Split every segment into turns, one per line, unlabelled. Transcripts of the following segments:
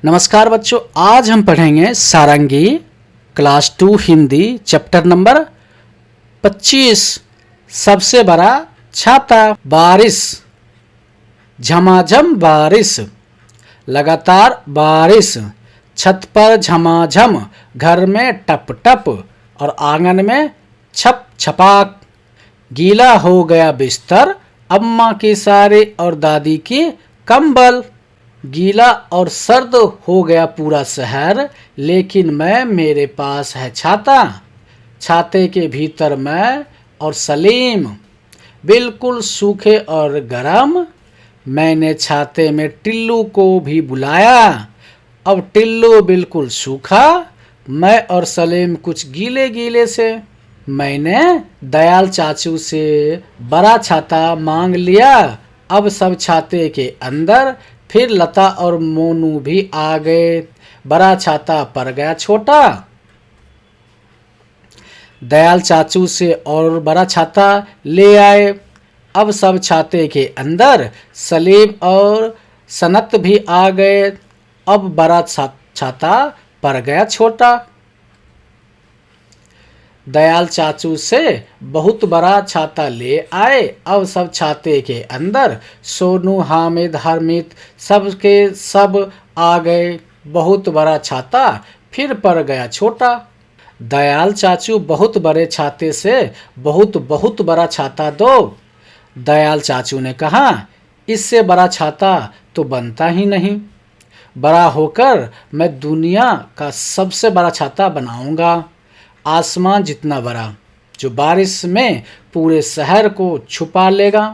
नमस्कार बच्चों, आज हम पढ़ेंगे सारंगी क्लास 2 हिंदी चैप्टर नंबर 25। सबसे बड़ा छाता। बारिश, झमाझम बारिश, लगातार बारिश, छत पर झमाझम, घर में टप टप और आंगन में छप छपाक। गीला हो गया बिस्तर, अम्मा की साड़ी और दादी की कंबल। गीला और सर्द हो गया पूरा शहर, लेकिन मेरे पास है छाता। छाते के भीतर मैं और सलीम, बिल्कुल सूखे और गरम। मैंने छाते में टिल्लू को भी बुलाया। अब टिल्लू बिल्कुल सूखा, मैं और सलीम कुछ गीले गीले से। मैंने दयाल चाचू से बड़ा छाता मांग लिया। अब सब छाते के अंदर। फिर लता और मोनू भी आ गए। बड़ा छाता पड़ गया छोटा। दयाल चाचू से और बड़ा छाता ले आए। अब सब छाते के अंदर। सलीम और सनत भी आ गए। अब बड़ा छाता पड़ गया छोटा। दयाल चाचू से बहुत बड़ा छाता ले आए। अब सब छाते के अंदर। सोनू, हामिद, हरमीत सबके सब आ गए। बहुत बड़ा छाता फिर पड़ गया छोटा। दयाल चाचू बहुत बड़े छाते से बहुत बहुत बड़ा छाता दो। दयाल चाचू ने कहा, इससे बड़ा छाता तो बनता ही नहीं। बड़ा होकर मैं दुनिया का सबसे बड़ा छाता बनाऊंगा, आसमान जितना बड़ा, जो बारिश में पूरे शहर को छुपा लेगा।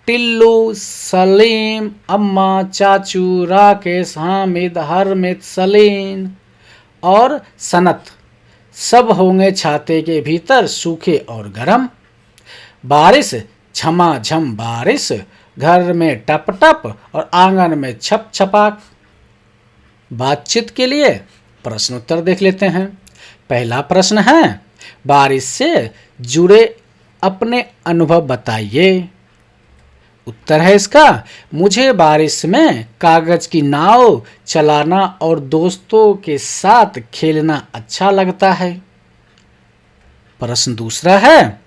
टिल्लू, सलीम, अम्मा, चाचू, राकेश, हामिद, हरमित, सलीम और सनत सब होंगे छाते के भीतर, सूखे और गरम। बारिश, झमाझम बारिश, घर में टप टप और आंगन में छप छपाक। बातचीत के लिए प्रश्न उत्तर देख लेते हैं। पहला प्रश्न है, बारिश से जुड़े अपने अनुभव बताइए। उत्तर है इसका, मुझे बारिश में कागज की नाव चलाना और दोस्तों के साथ खेलना अच्छा लगता है। प्रश्न दूसरा है,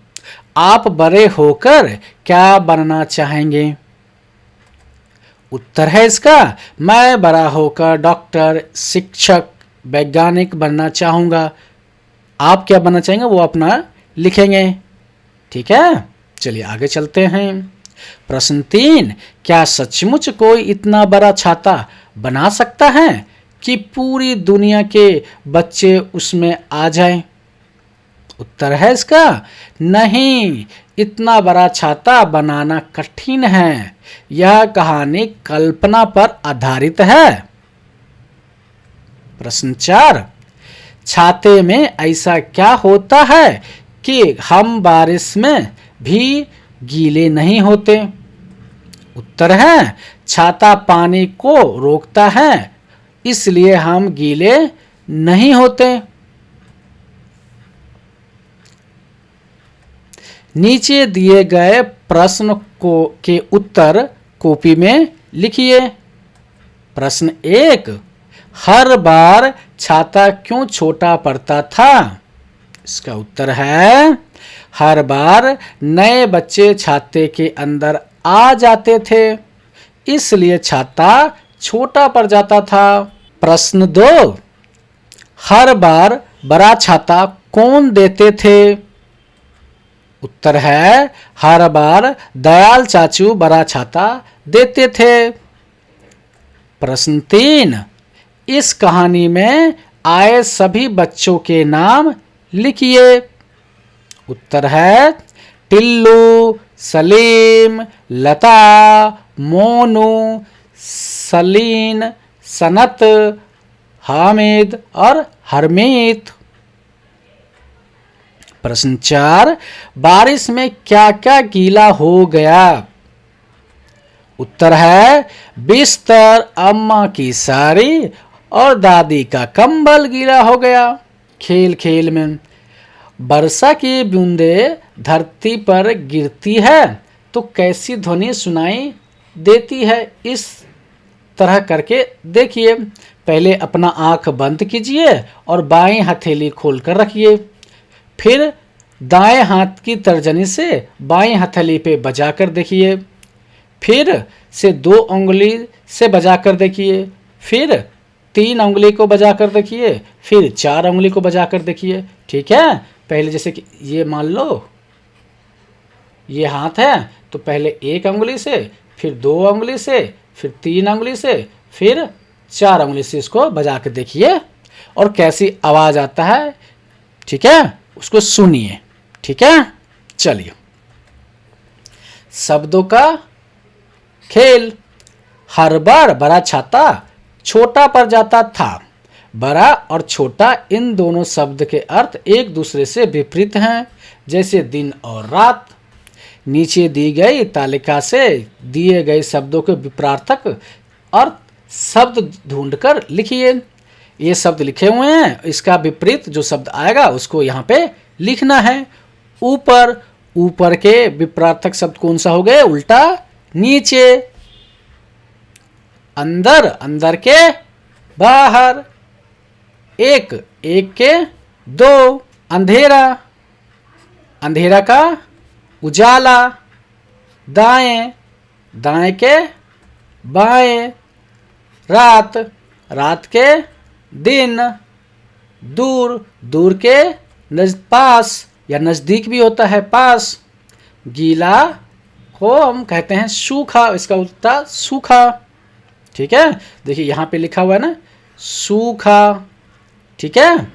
आप बड़े होकर क्या बनना चाहेंगे? उत्तर है इसका, मैं बड़ा होकर डॉक्टर, शिक्षक, वैज्ञानिक बनना चाहूँगा। आप क्या बनना चाहेंगे वो अपना लिखेंगे। ठीक है, चलिए आगे चलते हैं। प्रश्न 3, क्या सचमुच कोई इतना बड़ा छाता बना सकता है कि पूरी दुनिया के बच्चे उसमें आ जाएं? उत्तर है इसका, नहीं, इतना बड़ा छाता बनाना कठिन है। यह कहानी कल्पना पर आधारित है। प्रश्न 4, छाते में ऐसा क्या होता है कि हम बारिश में भी गीले नहीं होते? उत्तर है, छाता पानी को रोकता है, इसलिए हम गीले नहीं होते। नीचे दिए गए प्रश्न के उत्तर कॉपी में लिखिए। प्रश्न 1, हर बार छाता क्यों छोटा पड़ता था? इसका उत्तर है, हर बार नए बच्चे छाते के अंदर आ जाते थे, इसलिए छाता छोटा पड़ जाता था। प्रश्न 2, हर बार बड़ा छाता कौन देते थे? उत्तर है, हर बार दयाल चाचू बड़ा छाता देते थे। प्रश्न 3, इस कहानी में आए सभी बच्चों के नाम लिखिए। उत्तर है, टिल्लू, सलीम, लता, मोनू, सलीन, सनत, हामिद और हरमीत। प्रश्न 4, बारिश में क्या क्या गीला हो गया? उत्तर है, बिस्तर, अम्मा की साड़ी और दादी का कंबल गीला हो गया। खेल खेल में वर्षा की बूंदें धरती पर गिरती है तो कैसी ध्वनि सुनाई देती है? इस तरह करके देखिए। पहले अपना आंख बंद कीजिए और बाएं हथेली खोलकर रखिए। फिर दाएं हाथ की तर्जनी से बाएं हथेली पे बजाकर देखिए। फिर से 2 उंगली से बजाकर देखिए। फिर 3 उंगली को बजाकर देखिए। फिर 4 उंगली को बजाकर देखिए। ठीक है, पहले जैसे कि ये मान लो ये हाथ है, तो पहले 1 उंगली से, फिर 2 उंगली से, फिर 3 उंगली से, फिर 4 उंगली से इसको बजा के देखिए और कैसी आवाज आता है। ठीक है, उसको सुनिए। ठीक है, चलिए। शब्दों का खेल। हर बार बड़ा छाता छोटा पर जाता था। बड़ा और छोटा इन दोनों शब्द के अर्थ एक दूसरे से विपरीत हैं, जैसे दिन और रात। नीचे दी गई तालिका से दिए गए शब्दों के विपरीतार्थक अर्थ शब्द ढूंढकर लिखिए। ये शब्द लिखे हुए हैं, इसका विपरीत जो शब्द आएगा उसको यहाँ पे लिखना है। ऊपर, ऊपर के विपरीतार्थक शब्द कौन सा हो गए? उल्टा। नीचे, अंदर, अंदर के बाहर। एक, एक के दो। अंधेरा, अंधेरा का उजाला। दाएं, दाएं के बाएं। रात, रात के दिन। दूर, दूर के पास या नजदीक भी होता है, पास। गीला को हम कहते हैं सूखा, इसका उल्टा सूखा। ठीक है, देखिए यहाँ पे लिखा हुआ है ना, सूखा। ठीक है,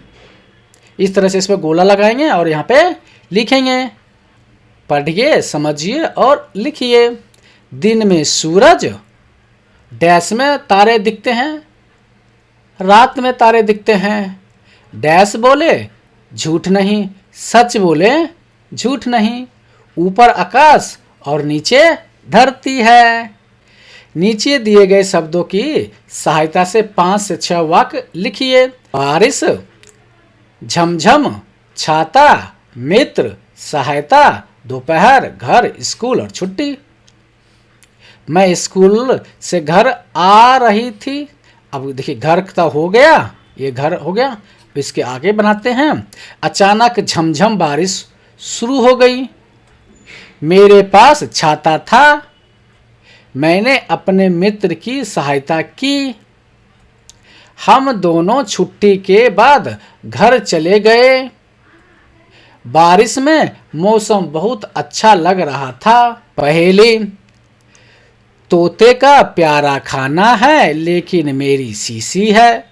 इस तरह से इसमें गोला लगाएंगे और यहाँ पे लिखेंगे। पढ़िए, समझिए और लिखिए। दिन में सूरज, डैश में तारे दिखते हैं। रात में तारे दिखते हैं। डैश बोले झूठ नहीं, सच बोले झूठ नहीं। ऊपर आकाश और नीचे धरती है। नीचे दिए गए शब्दों की सहायता से 5 से 6 वाक्य लिखिए। बारिश, झमझम, छाता, मित्र, सहायता, दोपहर, घर, स्कूल और छुट्टी। मैं स्कूल से घर आ रही थी। अब देखिए घर तो हो गया, ये घर हो गया। इसके आगे बनाते हैं। अचानक झमझम बारिश शुरू हो गई। मेरे पास छाता था। मैंने अपने मित्र की सहायता की। हम दोनों छुट्टी के बाद घर चले गए। बारिश में मौसम बहुत अच्छा लग रहा था। पहेली, तोते का प्यारा खाना है लेकिन मेरी शीशी है।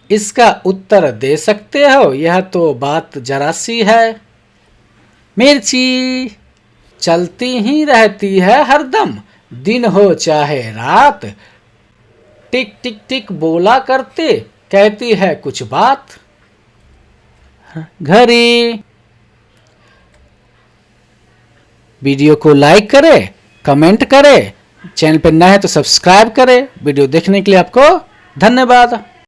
इसका उत्तर दे सकते हो? यह तो बात जरा सी है। मिर्ची चलती ही रहती है हरदम, दिन हो चाहे रात। टिक टिक टिक बोला करते, कहती है कुछ बात। घड़ी। वीडियो को लाइक करें, कमेंट करें, चैनल पर नए हैं तो सब्सक्राइब करें। वीडियो देखने के लिए आपको धन्यवाद।